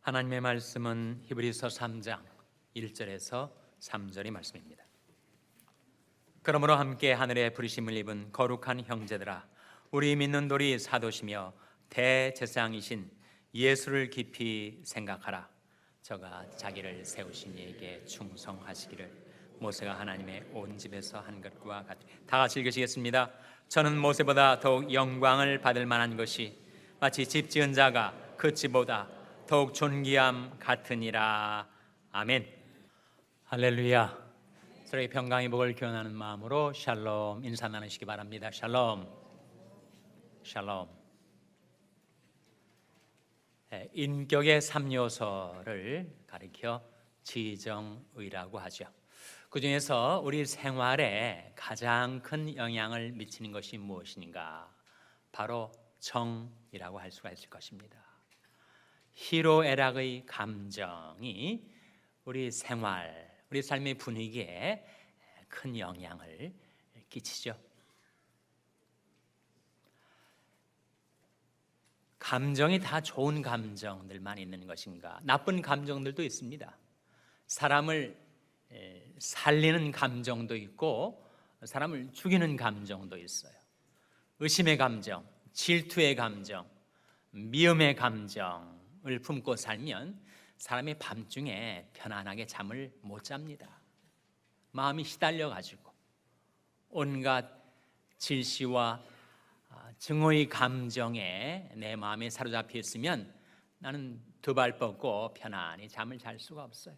하나님의 말씀은 히브리서 3장 1절에서 3절의 말씀입니다. 그러므로 함께 하늘의 부르심을 입은 거룩한 형제들아, 우리 믿는 돌이 사도시며 대제사장이신 예수를 깊이 생각하라. 저가 자기를 세우신 이에게 충성하시기를 모세가 하나님의 온 집에서 한 것과 같으니. 다 같이 읽으시겠습니다. 저는 모세보다 더욱 영광을 받을 만한 것이 마치 집 지은 자가 그 집보다 더욱 존귀함 같으니라. 아멘. 할렐루야. 서로의 평강의 복을 기원하는 마음으로 샬롬 인사 나누시기 바랍니다. 샬롬. 샬롬. 인격의 3요소를 가리켜 지정의라고 하죠. 그 중에서 우리 생활에 가장 큰 영향을 미치는 것이 무엇인가? 바로 정이라고 할 수가 있을 것입니다. 희로애락의 감정이 우리 생활, 우리 삶의 분위기에 큰 영향을 끼치죠. 감정이 다 좋은 감정들만 있는 것인가? 나쁜 감정들도 있습니다. 사람을 살리는 감정도 있고 사람을 죽이는 감정도 있어요. 의심의 감정, 질투의 감정, 미움의 감정을 품고 살면 사람이 밤중에 편안하게 잠을 못 잡니다. 마음이 시달려가지고 온갖 질시와 증오의 감정에 내 마음에 사로잡혀 있으면 나는 두 발 뻗고 편안히 잠을 잘 수가 없어요.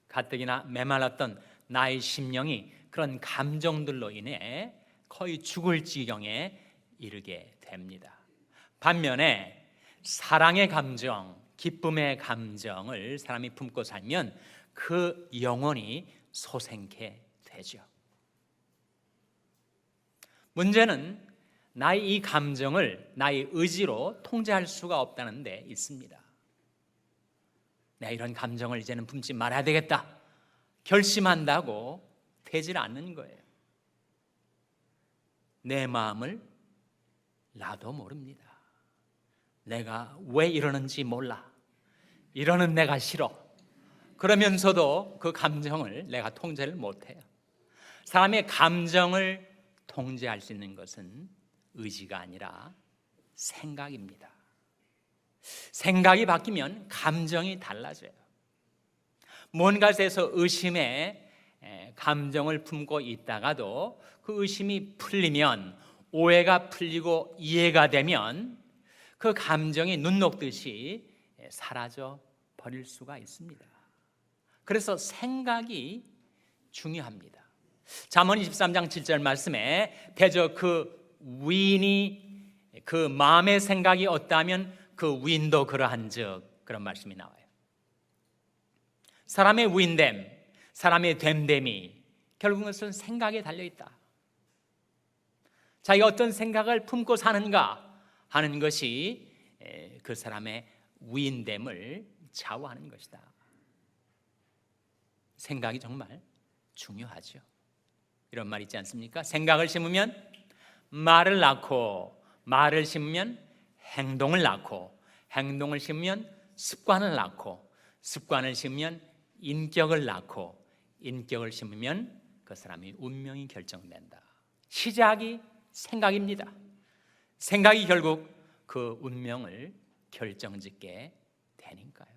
가뜩이나 메말랐던 나의 심령이 그런 감정들로 인해 거의 죽을 지경에 이르게 됩니다. 반면에 사랑의 감정, 기쁨의 감정을 사람이 품고 살면 그 영혼이 소생케 되죠. 문제는 나의 이 감정을 나의 의지로 통제할 수가 없다는 데 있습니다. 내가 이런 감정을 이제는 품지 말아야 되겠다 결심한다고 되질 않는 거예요. 내 마음을 나도 모릅니다. 내가 왜 이러는지 몰라. 이러는 내가 싫어. 그러면서도 그 감정을 내가 통제를 못해요. 사람의 감정을 통제할 수 있는 것은 의지가 아니라 생각입니다. 생각이 바뀌면 감정이 달라져요. 뭔가에서 의심의 감정을 품고 있다가도 그 의심이 풀리면, 오해가 풀리고 이해가 되면 그 감정이 눈 녹듯이 사라져 버릴 수가 있습니다. 그래서 생각이 중요합니다. 잠언 23장 7절 말씀에 대저 그 위인이 그 마음의 생각이 어떠하면 그 위인도 그러한즉, 그런 말씀이 나와요. 사람의 위인됨, 사람의 됨됨이 결국은 그것은 생각에 달려있다. 자기가 어떤 생각을 품고 사는가 하는 것이 그 사람의 위인됨을 좌우하는 것이다. 생각이 정말 중요하죠. 이런 말 있지 않습니까? 생각을 심으면 말을 낳고, 말을 심으면 행동을 낳고, 행동을 심으면 습관을 낳고, 습관을 심으면 인격을 낳고, 인격을 심으면 그 사람의 운명이 결정된다. 시작이 생각입니다. 생각이 결국 그 운명을 결정짓게 되니까요.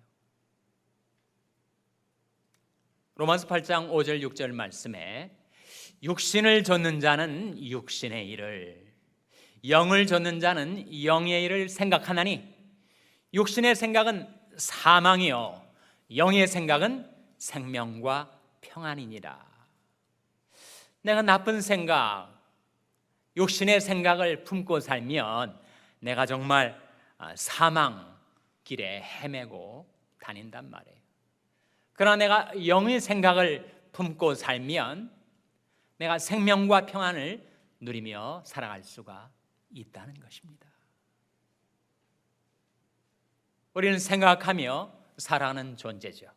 로마서 8장 5절 6절 말씀에 육신을 좇는 자는 육신의 일을, 영을 좇는 자는 영의 일을 생각하나니 육신의 생각은 사망이요 영의 생각은 생명과 평안이니라. 내가 나쁜 생각, 육신의 생각을 품고 살면 내가 정말 사망 길에 헤매고 다닌단 말이에요. 그러나 내가 영의 생각을 품고 살면 내가 생명과 평안을 누리며 살아갈 수가 있다는 것입니다. 우리는 생각하며 살아가는 존재죠.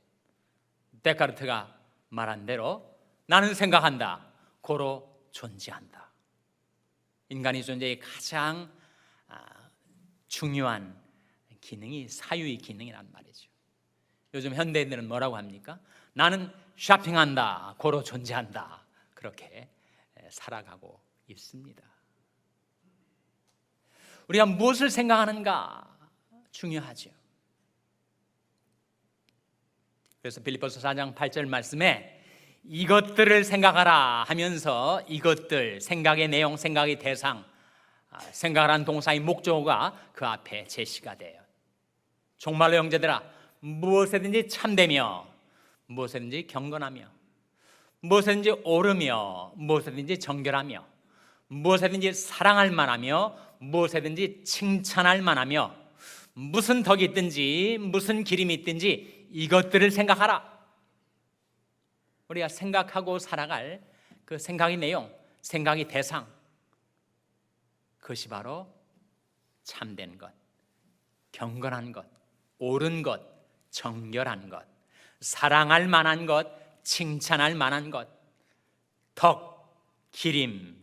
데카르트가 말한 대로 나는 생각한다, 고로 존재한다. 인간의 존재의 가장 중요한 기능이 사유의 기능이란 말이죠. 요즘 현대인들은 뭐라고 합니까? 나는 쇼핑한다, 고로 존재한다, 그렇게 살아가고 있습니다. 우리가 무엇을 생각하는가 중요하죠. 그래서 빌립보서 4장 8절 말씀에 이것들을 생각하라 하면서 이것들, 생각의 내용, 생각의 대상, 생각하라는 동사의 목적어가 그 앞에 제시가 돼요. 정말로 형제들아, 무엇에든지 참되며 무엇에든지 경건하며 무엇에든지 옳으며 무엇에든지 정결하며 무엇에든지 사랑할 만하며 무엇에든지 칭찬할 만하며 무슨 덕이 있든지 무슨 기림이 있든지 이것들을 생각하라. 우리가 생각하고 살아갈 그 생각의 내용, 생각의 대상, 그것이 바로 참된 것, 경건한 것, 옳은 것, 정결한 것, 사랑할 만한 것, 칭찬할 만한 것, 덕, 기림,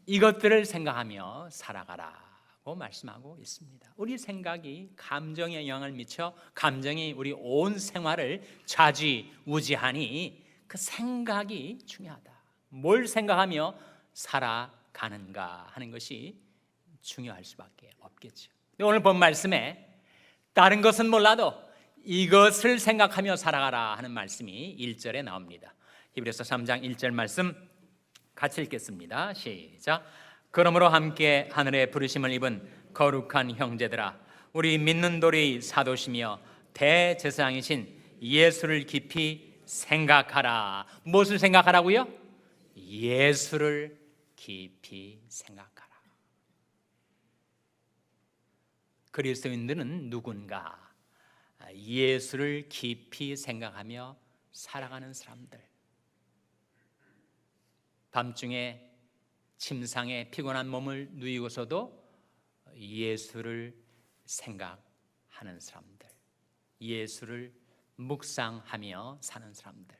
이것들을 생각하며 살아가라고 말씀하고 있습니다. 우리 생각이 감정에 영향을 미쳐 감정이 우리 온 생활을 좌지우지하니 그 생각이 중요하다. 뭘 생각하며 살아가는가 하는 것이 중요할 수밖에 없겠죠. 오늘 본 말씀에 다른 것은 몰라도 이것을 생각하며 살아가라 하는 말씀이 1절에 나옵니다. 히브리서 3장 1절 말씀 같이 읽겠습니다. 시작. 그러므로 함께 하늘의 부르심을 입은 거룩한 형제들아, 우리 믿는 도리 사도시며 대제사장이신 예수를 깊이 생각하라. 무엇을 생각하라고요? 예수를 깊이 생각하라. 그리스도인들은 누군가? 예수를 깊이 생각하며 살아가는 사람들. 밤중에 침상에 피곤한 몸을 누이고서도 예수를 생각하는 사람들, 예수를 묵상하며 사는 사람들,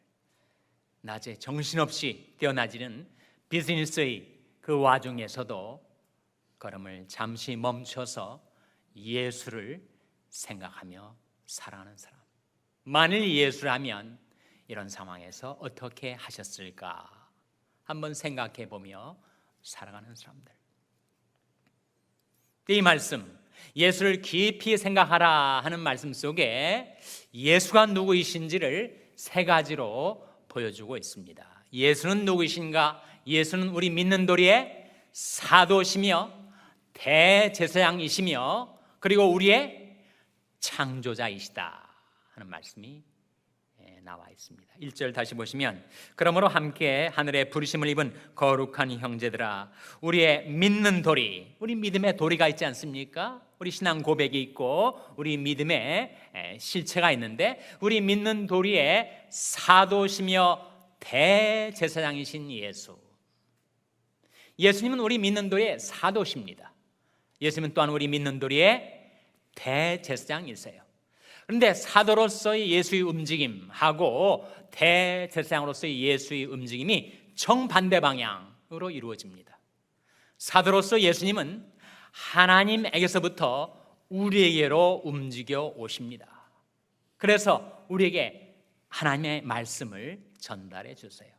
낮에 정신없이 뛰어나지는 비즈니스의 그 와중에서도 걸음을 잠시 멈춰서 예수를 생각하며 살아가는 사람. 만일 예수라면 이런 상황에서 어떻게 하셨을까 한번 생각해 보며 살아가는 사람들. 이 말씀, 예수를 깊이 생각하라 하는 말씀 속에 예수가 누구이신지를 세 가지로 보여주고 있습니다. 예수는 누구이신가? 예수는 우리 믿는 도리의 사도시며 대제사장이시며 그리고 우리의 창조자이시다 하는 말씀이 나와 있습니다. 1절 다시 보시면 그러므로 함께 하늘의 부르심을 입은 거룩한 형제들아, 우리의 믿는 도리, 우리 믿음의 도리가 있지 않습니까? 우리 신앙 고백이 있고 우리 믿음의 실체가 있는데 우리 믿는 도리의 사도시며 대제사장이신 예수. 예수님은 우리 믿는 도리의 사도십니다. 예수님은 또한 우리 믿는 도리의 대제사장이세요. 그런데 사도로서의 예수의 움직임하고 대제사장으로서의 예수의 움직임이 정반대 방향으로 이루어집니다. 사도로서 예수님은 하나님에게서부터 우리에게로 움직여 오십니다. 그래서 우리에게 하나님의 말씀을 전달해 주세요.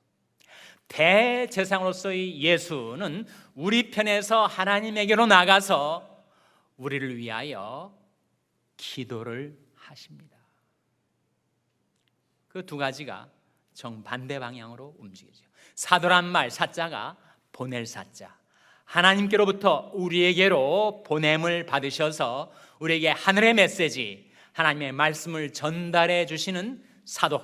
대제사장으로서의 예수는 우리 편에서 하나님에게로 나가서 우리를 위하여 기도를 하십니다. 그 두 가지가 정반대 방향으로 움직이죠. 사도란 말 사자가 보낼 사자, 하나님께로부터 우리에게로 보냄을 받으셔서 우리에게 하늘의 메시지, 하나님의 말씀을 전달해 주시는 사도,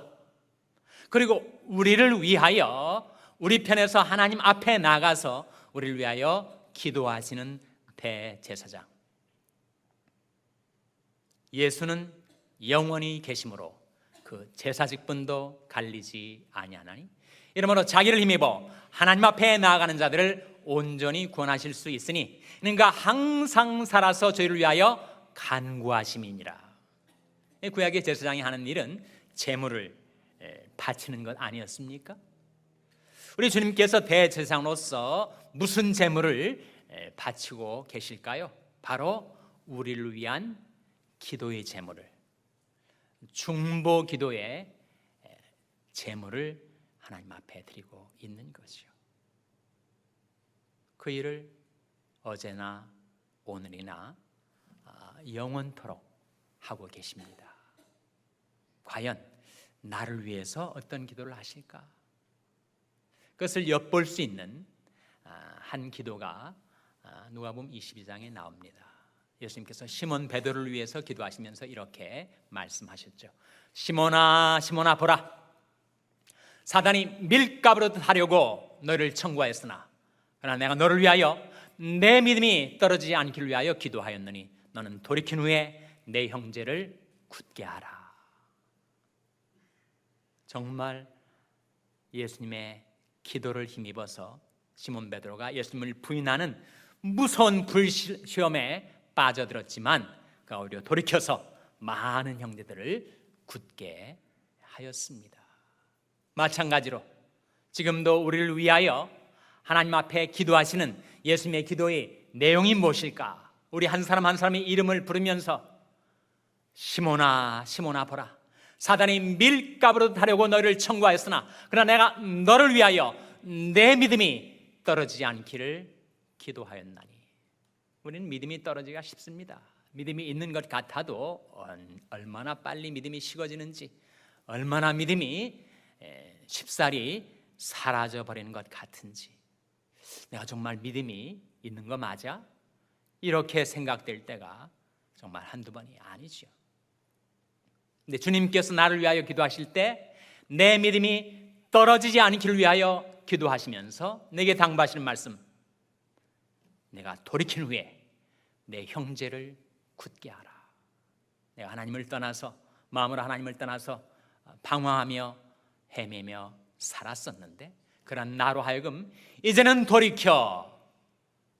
그리고 우리를 위하여 우리 편에서 하나님 앞에 나가서 우리를 위하여 기도하시는 대제사장. 예수는 영원히 계심으로 그 제사직분도 갈리지 아니하나니 이러므로 자기를 힘입어 하나님 앞에 나아가는 자들을 온전히 구원하실 수 있으니 그러니까 항상 살아서 저희를 위하여 간구하심이니라. 구약의 제사장이 하는 일은 제물을 바치는 것 아니었습니까? 우리 주님께서 대제사장으로서 무슨 제물을 바치고 계실까요? 바로 우리를 위한 기도의 제물을, 중보 기도의 제물을 하나님 앞에 드리고 있는 것이요. 그 일을 어제나 오늘이나 영원토록 하고 계십니다. 과연 나를 위해서 어떤 기도를 하실까? 그것을 엿볼 수 있는 한 기도가 누가복음 22장에 나옵니다. 예수님께서 시몬 베드로를 위해서 기도하시면서 이렇게 말씀하셨죠. 시몬아 시몬아 보라, 사단이 밀가루로 하려고 너를 청구하였으나 그러나 내가 너를 위하여 내 믿음이 떨어지지 않기를 위하여 기도하였느니 너는 돌이킨 후에 내 형제를 굳게 하라. 정말 예수님의 기도를 힘입어서 시몬 베드로가 예수님을 부인하는 무서운 불시험에 빠져들었지만 그가 오히려 돌이켜서 많은 형제들을 굳게 하였습니다. 마찬가지로 지금도 우리를 위하여 하나님 앞에 기도하시는 예수님의 기도의 내용이 무엇일까? 우리 한 사람 한 사람의 이름을 부르면서 시몬아 시몬아 보라, 사단이 밀가루로 하려고 너를 청구하였으나 그러나 내가 너를 위하여 내 믿음이 떨어지지 않기를 기도하였나니. 우리는 믿음이 떨어지기가 쉽습니다. 믿음이 있는 것 같아도 얼마나 빨리 믿음이 식어지는지, 얼마나 믿음이 쉽사리 사라져버리는 것 같은지, 내가 정말 믿음이 있는 거 맞아? 이렇게 생각될 때가 정말 한두 번이 아니죠. 근데 주님께서 나를 위하여 기도하실 때 내 믿음이 떨어지지 않기를 위하여 기도하시면서 내게 당부하시는 말씀, 내가 돌이킨 후에 내 형제를 굳게 하라. 내가 하나님을 떠나서, 마음으로 하나님을 떠나서 방황하며 헤매며 살았었는데 그런 나로 하여금 이제는 돌이켜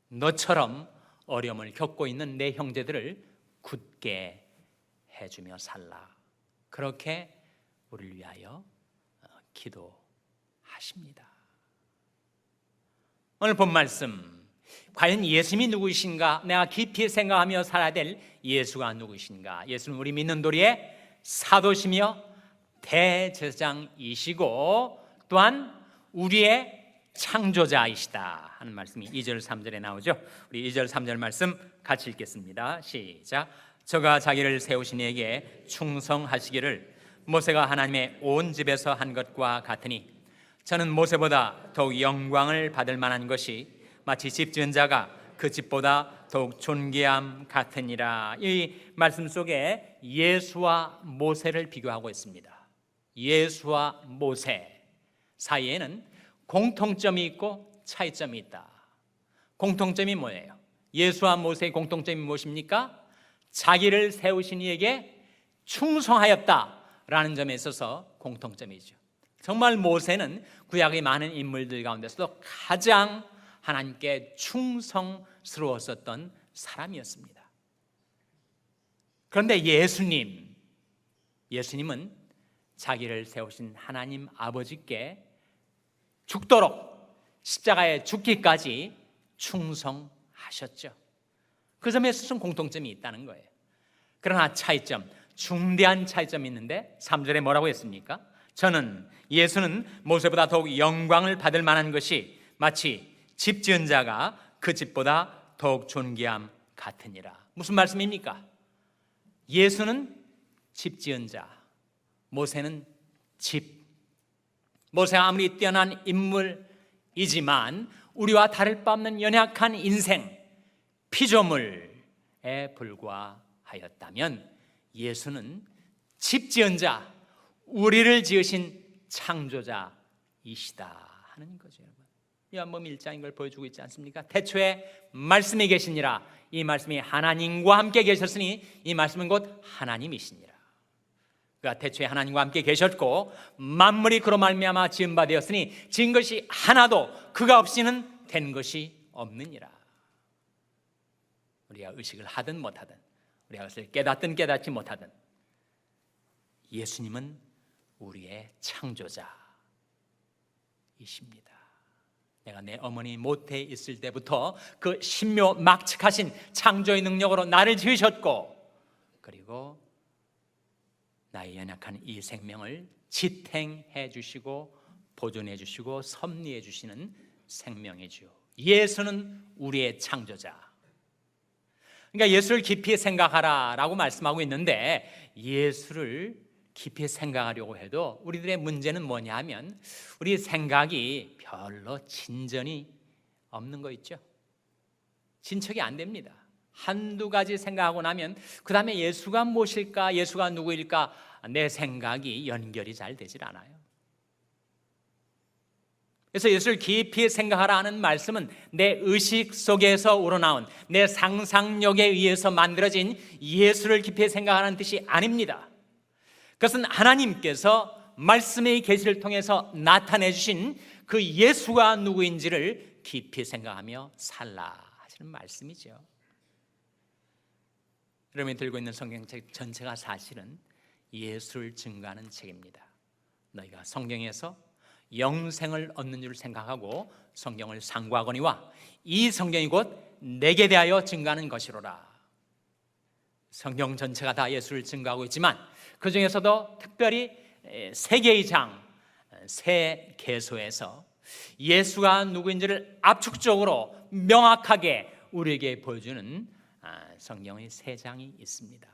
너처럼 어려움을 겪고 있는 내 형제들을 굳게 해주며 살라. 그렇게 우리를 위하여 기도하십니다. 오늘 본 말씀, 과연 예수님이 누구이신가? 내가 깊이 생각하며 살아야 될 예수가 누구이신가? 예수는 우리 믿는 도리의 사도시며 대제사장이시고 또한 우리의 창조자이시다 하는 말씀이 2절 3절에 나오죠. 우리 2절 3절 말씀 같이 읽겠습니다. 시작. 저가 자기를 세우신 이에게 충성하시기를 모세가 하나님의 온 집에서 한 것과 같으니 저는 모세보다 더욱 영광을 받을 만한 것이 마치 집 지은 자가 그 집보다 더욱 존귀함 같으니라. 이 말씀 속에 예수와 모세를 비교하고 있습니다. 예수와 모세 사이에는 공통점이 있고 차이점이 있다. 공통점이 뭐예요? 예수와 모세의 공통점이 무엇입니까? 자기를 세우신 이에게 충성하였다라는 점에 있어서 공통점이죠. 정말 모세는 구약의 많은 인물들 가운데서도 가장 하나님께 충성스러웠었던 사람이었습니다. 그런데 예수님은 자기를 세우신 하나님 아버지께 죽도록 십자가에 죽기까지 충성하셨죠. 그 점에 있어서는 공통점이 있다는 거예요. 그러나 차이점, 중대한 차이점이 있는데 3절에 뭐라고 했습니까? 예수는 모세보다 더욱 영광을 받을 만한 것이 마치 집 지은 자가 그 집보다 더욱 존귀함 같으니라. 무슨 말씀입니까? 예수는 집 지은 자, 모세는 집. 모세가 아무리 뛰어난 인물이지만 우리와 다를 바 없는 연약한 인생, 피조물에 불과하였다면 예수는 집 지은 자, 우리를 지으신 창조자이시다 하는 거죠. 여러분, 요한복음 1장인 걸 보여주고 있지 않습니까? 태초에 말씀이 계시니라. 이 말씀이 하나님과 함께 계셨으니 이 말씀은 곧 하나님이시니라. 그가 태초에 하나님과 함께 계셨고 만물이 그로 말미암아 지은 바 되었으니 지은 것이 하나도 그가 없이는 된 것이 없느니라. 우리가 의식을 하든 못하든, 우리가 그것을 깨닫든 깨닫지 못하든, 예수님은 우리의 창조자이십니다. 내가 내 어머니 모태에 있을 때부터 그 신묘막측하신 창조의 능력으로 나를 지으셨고 그 그리고 나의 연약한 이 생명을 지탱해 주시고 보존해 주시고 섭리해 주시는 생명이죠. 예수는 우리의 창조자. 그러니까 예수를 깊이 생각하라라고 말씀하고 있는데, 예수를 깊이 생각하려고 해도 우리들의 문제는 뭐냐 하면 우리 생각이 별로 진전이 없는 거 있죠. 진척이 안 됩니다. 한두 가지 생각하고 나면 그 다음에 예수가 무엇일까, 예수가 누구일까, 내 생각이 연결이 잘 되질 않아요. 그래서 예수를 깊이 생각하라는 말씀은 내 의식 속에서 우러나온 내 상상력에 의해서 만들어진 예수를 깊이 생각하는 뜻이 아닙니다. 그것은 하나님께서 말씀의 계시를 통해서 나타내 주신 그 예수가 누구인지를 깊이 생각하며 살라 하시는 말씀이죠. 여러분이 들고 있는 성경책 전체가 사실은 예수를 증거하는 책입니다. 너희가 성경에서 영생을 얻는 줄 생각하고 성경을 상고하거니와 이 성경이 곧 내게 대하여 증거하는 것이로라. 성경 전체가 다 예수를 증거하고 있지만 그 중에서도 특별히 세 개의 장, 세 계소에서 예수가 누구인지를 압축적으로 명확하게 우리에게 보여주는 성경의 세 장이 있습니다.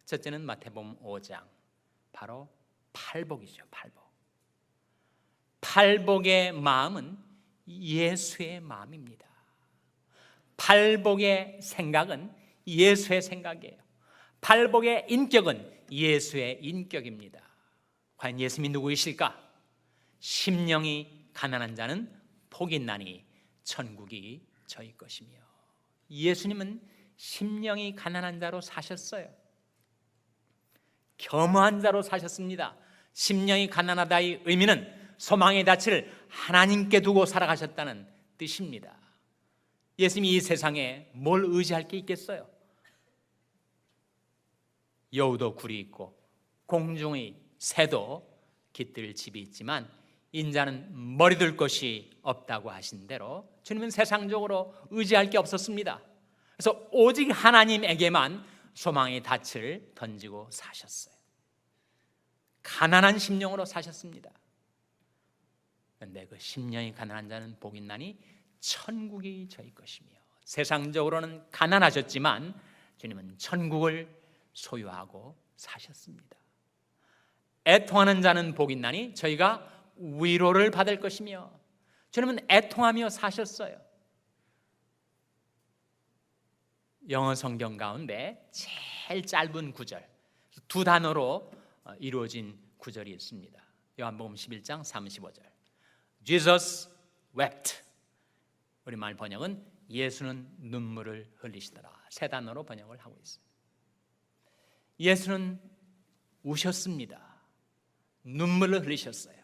첫째는 마태복음 5장, 바로 팔복이죠. 팔복의 마음은 예수의 마음입니다. 팔복의 생각은 예수의 생각이에요. 팔복의 인격은 예수의 인격입니다. 과연 예수님이 누구이실까? 심령이 가난한 자는 복이 있나니 천국이 저희 것이며. 예수님은 심령이 가난한 자로 사셨어요. 겸허한 자로 사셨습니다. 심령이 가난하다의 의미는 소망의 닻을 하나님께 두고 살아가셨다는 뜻입니다. 예수님이 이 세상에 뭘 의지할 게 있겠어요? 여우도 굴이 있고 공중의 새도 깃들 집이 있지만 인자는 머리둘 곳이 없다고 하신 대로 주님은 세상적으로 의지할 게 없었습니다. 그래서 오직 하나님에게만 소망의 닻을 던지고 사셨어요. 가난한 심령으로 사셨습니다. 그런데 그 심령이 가난한 자는 복이 있나니 천국이 저희 것이며. 세상적으로는 가난하셨지만 주님은 천국을 소유하고 사셨습니다. 애통하는 자는 복이 있나니 저희가 위로를 받을 것이며. 주님은 애통하며 사셨어요. 영어 성경 가운데 제일 짧은 구절, 두 단어로 이루어진 구절이 있습니다. 요한복음 11장 35절. Jesus wept. 우리말 번역은 예수는 눈물을 흘리시더라. 세 단어로 번역을 하고 있어요. 예수는 우셨습니다. 눈물을 흘리셨어요.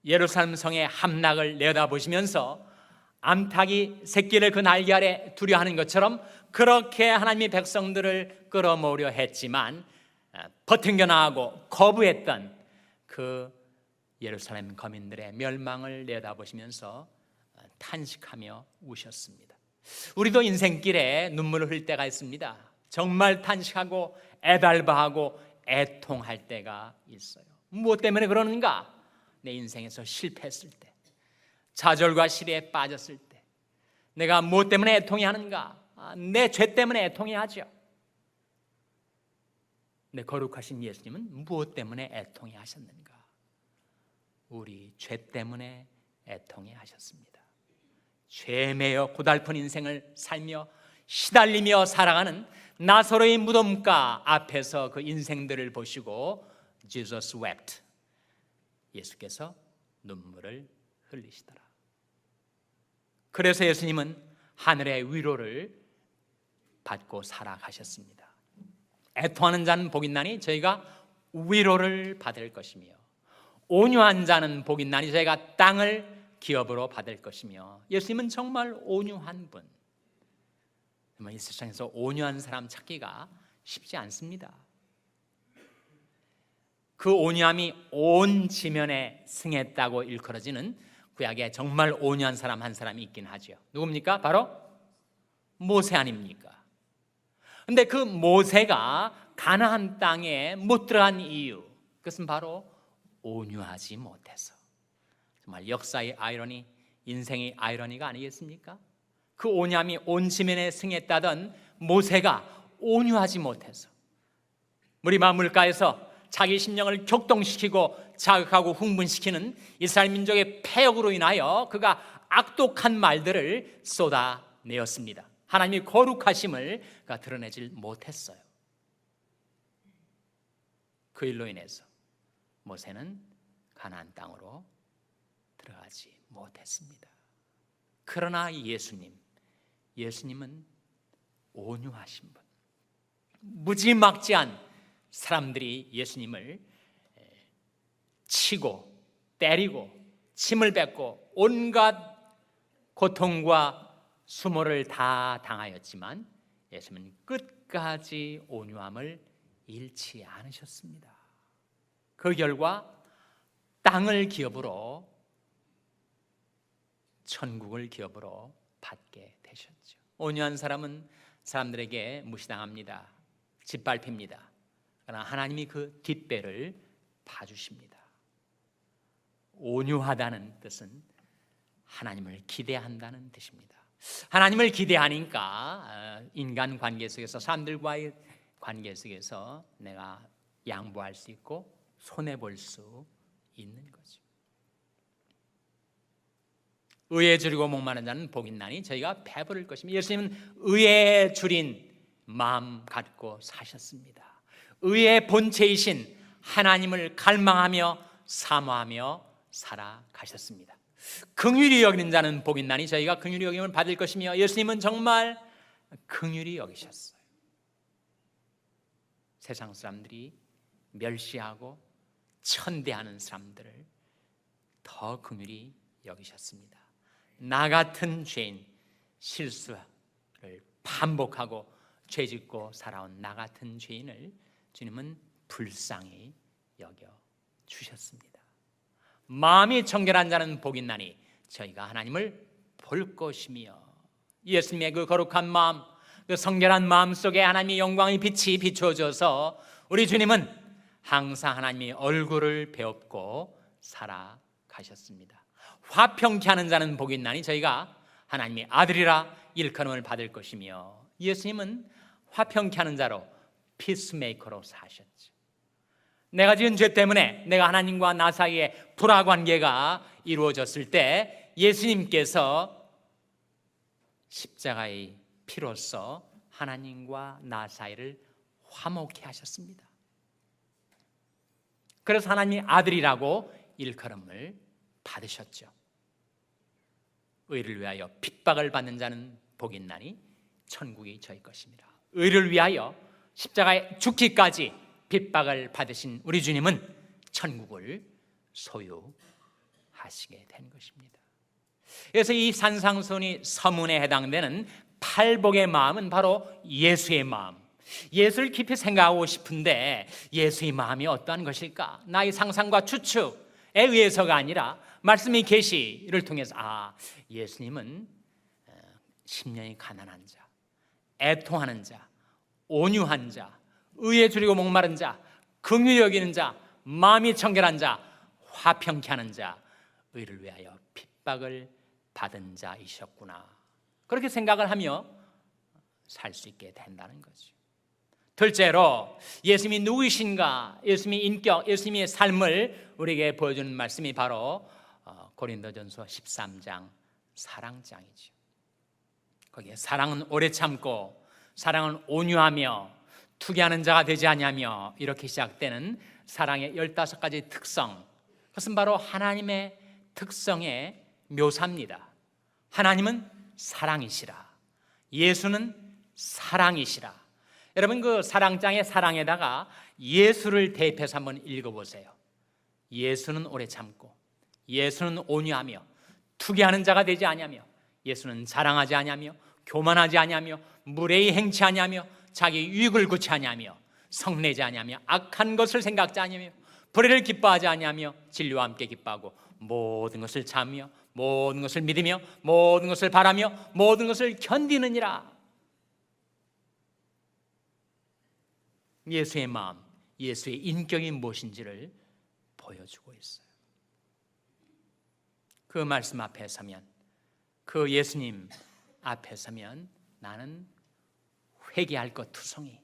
예루살렘 성의 함락을 내다보시면서 암탉이 새끼를 그 날개 아래 두려 하는 것처럼 그렇게 하나님의 백성들을 끌어모으려 했지만 버팅겨 나가고 거부했던 그 예루살렘 거민들의 멸망을 내다보시면서 탄식하며 우셨습니다. 우리도 인생길에 눈물을 흘릴 때가 있습니다. 정말 탄식하고 애달바하고 애통할 때가 있어요. 무엇 때문에 그러는가? 내 인생에서 실패했을 때, 좌절과 시리에 빠졌을 때, 내가 무엇 때문에 애통해 하는가? 내 죄 때문에 애통해 하죠. 내 거룩하신 예수님은 무엇 때문에 애통해 하셨는가? 우리 죄 때문에 애통해 하셨습니다. 죄에 매여 고달픈 인생을 살며 시달리며 살아가는 나사로의 무덤가 앞에서 그 인생들을 보시고 Jesus wept. 예수께서 눈물을 흘리시더라. 그래서 예수님은 하늘의 위로를 받고 살아가셨습니다. 애통하는 자는 복이 있나니 저희가 위로를 받을 것이며, 온유한 자는 복이 있나니 저희가 땅을 기업으로 받을 것이며. 예수님은 정말 온유한 분. 이 세상에서 온유한 사람 찾기가 쉽지 않습니다. 그 온유함이 온 지면에 승했다고 일컬어지는 구약에 정말 온유한 사람 한 사람이 있긴 하죠. 누굽니까? 바로 모세 아닙니까? 그런데 그 모세가 가나안 땅에 못 들어간 이유, 그것은 바로 온유하지 못해서. 정말 역사의 아이러니, 인생의 아이러니가 아니겠습니까? 그 온유함이 온 지면에 승했다던 모세가 온유하지 못해서 무리마 물가에서 자기 심령을 격동시키고 자극하고 흥분시키는 이스라엘 민족의 패역으로 인하여 그가 악독한 말들을 쏟아내었습니다. 하나님의 거룩하심을 그가 드러내질 못했어요. 그 일로 인해서 모세는 가나안 땅으로 들어가지 못했습니다. 그러나 예수님은 온유하신 분, 무지막지한 사람들이 예수님을 치고 때리고 침을 뱉고 온갖 고통과 수모를 다 당하였지만 예수님은 끝까지 온유함을 잃지 않으셨습니다. 그 결과 땅을 기업으로, 천국을 기업으로 받게 되셨죠. 온유한 사람은 사람들에게 무시당합니다. 짓밟힙니다. 그러나 하나님이 그 뒷배를 봐주십니다. 온유하다는 뜻은 하나님을 기대한다는 뜻입니다. 하나님을 기대하니까 인간 관계 속에서, 사람들과의 관계 속에서 내가 양보할 수 있고 손해볼 수 있는 거죠. 의에 줄이고 목마른 자는 복이 있나니 저희가 배부를 것입니다. 예수님은 의에 줄인 마음 갖고 사셨습니다. 의의 본체이신 하나님을 갈망하며 사모하며 살아가셨습니다. 긍휼히 여기는 자는 복이 있나니 저희가 긍휼히 여김을 받을 것이며, 예수님은 정말 긍휼히 여기셨어요. 세상 사람들이 멸시하고 천대하는 사람들을 더 긍휼히 여기셨습니다. 나 같은 죄인, 실수를 반복하고 죄짓고 살아온 나 같은 죄인을 주님은 불쌍히 여겨 주셨습니다. 마음이 정결한 자는 복이 있나니 저희가 하나님을 볼 것이며, 예수님의 그 거룩한 마음, 그 성결한 마음 속에 하나님의 영광의 빛이 비춰져서 우리 주님은 항상 하나님의 얼굴을 배웁고 살아가셨습니다. 화평케 하는 자는 복이 있나니 저희가 하나님의 아들이라 일컬음을 받을 것이며, 예수님은 화평케 하는 자로, 피스메이커로 사셨죠. 내가 지은 죄 때문에 내가 하나님과 나 사이에 불화 관계가 이루어졌을 때 예수님께서 십자가의 피로써 하나님과 나 사이를 화목케 하셨습니다. 그래서 하나님의 아들이라고 일컬음을 받으셨죠. 의를 위하여 핍박을 받는 자는 복이 있나니 천국이 저희 것입니다. 의를 위하여 십자가에 죽기까지 핍박을 받으신 우리 주님은 천국을 소유하시게 된 것입니다. 그래서 이 산상수훈이 서문에 해당되는 팔복의 마음은 바로 예수의 마음, 예수를 깊이 생각하고 싶은데 예수의 마음이 어떠한 것일까? 나의 상상과 추측에 의해서가 아니라 말씀의 계시를 통해서 예수님은 심령이 가난한 자, 애통하는 자, 온유한 자, 의에 줄이고 목마른 자, 긍휼히 여기는 자, 마음이 청결한 자, 화평케 하는 자, 의를 위하여 핍박을 받은 자이셨구나, 그렇게 생각을 하며 살 수 있게 된다는 거죠. 둘째로 예수님이 누구이신가, 예수님의 인격, 예수님의 삶을 우리에게 보여주는 말씀이 바로 고린도전서 13장 사랑장이죠. 거기에 사랑은 오래 참고, 사랑은 온유하며 투기하는 자가 되지 아니하며, 이렇게 시작되는 사랑의 15가지 특성, 그것은 바로 하나님의 특성의 묘사입니다. 하나님은 사랑이시라, 예수는 사랑이시라. 여러분, 그 사랑장의 사랑에다가 예수를 대입해서 한번 읽어보세요. 예수는 오래 참고, 예수는 온유하며 투기하는 자가 되지 아니하며, 예수는 자랑하지 아니하며 교만하지 아니하며 무례히 행치 아니하며 자기 유익을 구치 아니하며 성내지 아니하며 악한 것을 생각지 아니하며 불의를 기뻐하지 아니하며 진리와 함께 기뻐하고 모든 것을 참으며 모든 것을 믿으며 모든 것을 바라며 모든 것을 견디느니라. 예수의 마음, 예수의 인격이 무엇인지를 보여주고 있어요. 그 말씀 앞에 서면, 그 예수님 앞에 서면 나는 회개할 것 투성이,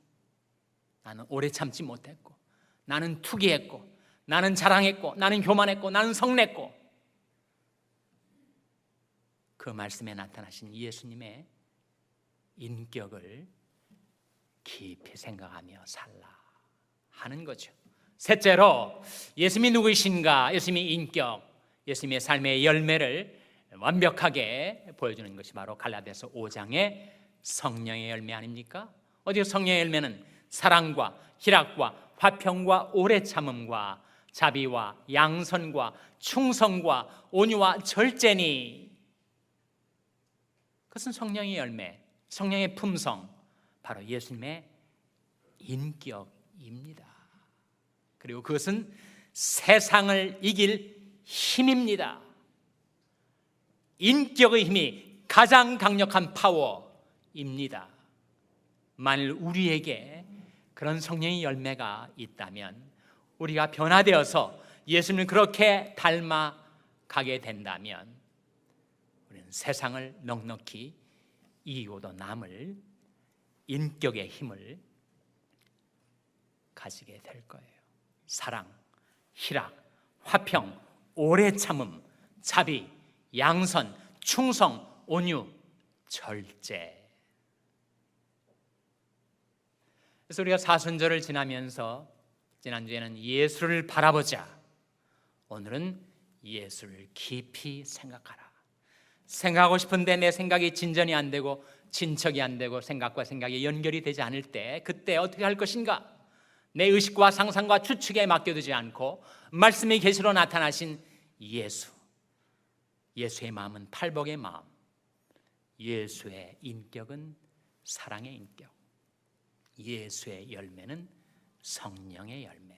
나는 오래 참지 못했고, 나는 투기했고, 나는 자랑했고, 나는 교만했고, 나는 성냈고, 그 말씀에 나타나신 예수님의 인격을 깊이 생각하며 살라 하는 거죠. 셋째로 예수님이 누구이신가, 예수님의 인격, 예수님의 삶의 열매를 완벽하게 보여주는 것이 바로 갈라디아서 5장의 성령의 열매 아닙니까? 어디 성령의 열매는 사랑과 희락과 화평과 오래 참음과 자비와 양선과 충성과 온유와 절제니, 그것은 성령의 열매, 성령의 품성, 바로 예수님의 인격입니다. 그리고 그것은 세상을 이길 힘입니다. 인격의 힘이 가장 강력한 파워입니다. 만일 우리에게 그런 성령의 열매가 있다면, 우리가 변화되어서 예수님을 그렇게 닮아가게 된다면 우리는 세상을 넉넉히 이기고도 남을 인격의 힘을 가지게 될 거예요. 사랑, 희락, 화평, 오래 참음, 자비, 양선, 충성, 온유, 절제. 그래서 우리가 사순절을 지나면서 지난주에는 예수를 바라보자, 오늘은 예수를 깊이 생각하라. 생각하고 싶은데 내 생각이 진전이 안 되고 진척이 안 되고 생각과 생각이 연결이 되지 않을 때, 그때 어떻게 할 것인가? 내 의식과 상상과 추측에 맡겨두지 않고 말씀의 계시로 나타나신 예수, 예수의 마음은 팔복의 마음, 예수의 인격은 사랑의 인격, 예수의 열매는 성령의 열매.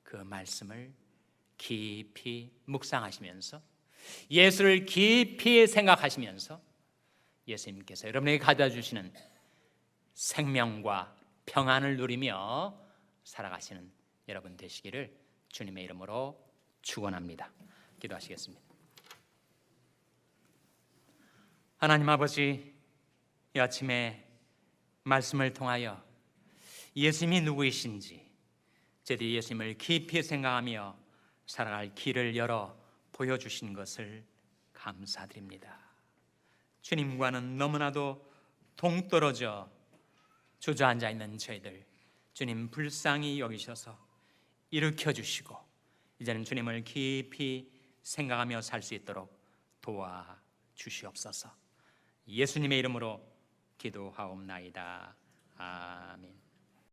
그 말씀을 깊이 묵상하시면서, 예수를 깊이 생각하시면서 예수님께서 여러분에게 가져다 주시는 생명과 평안을 누리며 살아가시는 여러분 되시기를 주님의 이름으로 축원합니다. 기도하시겠습니다. 하나님 아버지, 이 아침에 말씀을 통하여 예수님이 누구이신지 저희들이 예수님을 깊이 생각하며 살아갈 길을 열어 보여주신 것을 감사드립니다. 주님과는 너무나도 동떨어져 주저앉아 있는 저희들, 주님 불쌍히 여기셔서 일으켜 주시고 이제는 주님을 깊이 생각하며 살 수 있도록 도와주시옵소서. 예수님의 이름으로 기도하옵나이다. 아멘.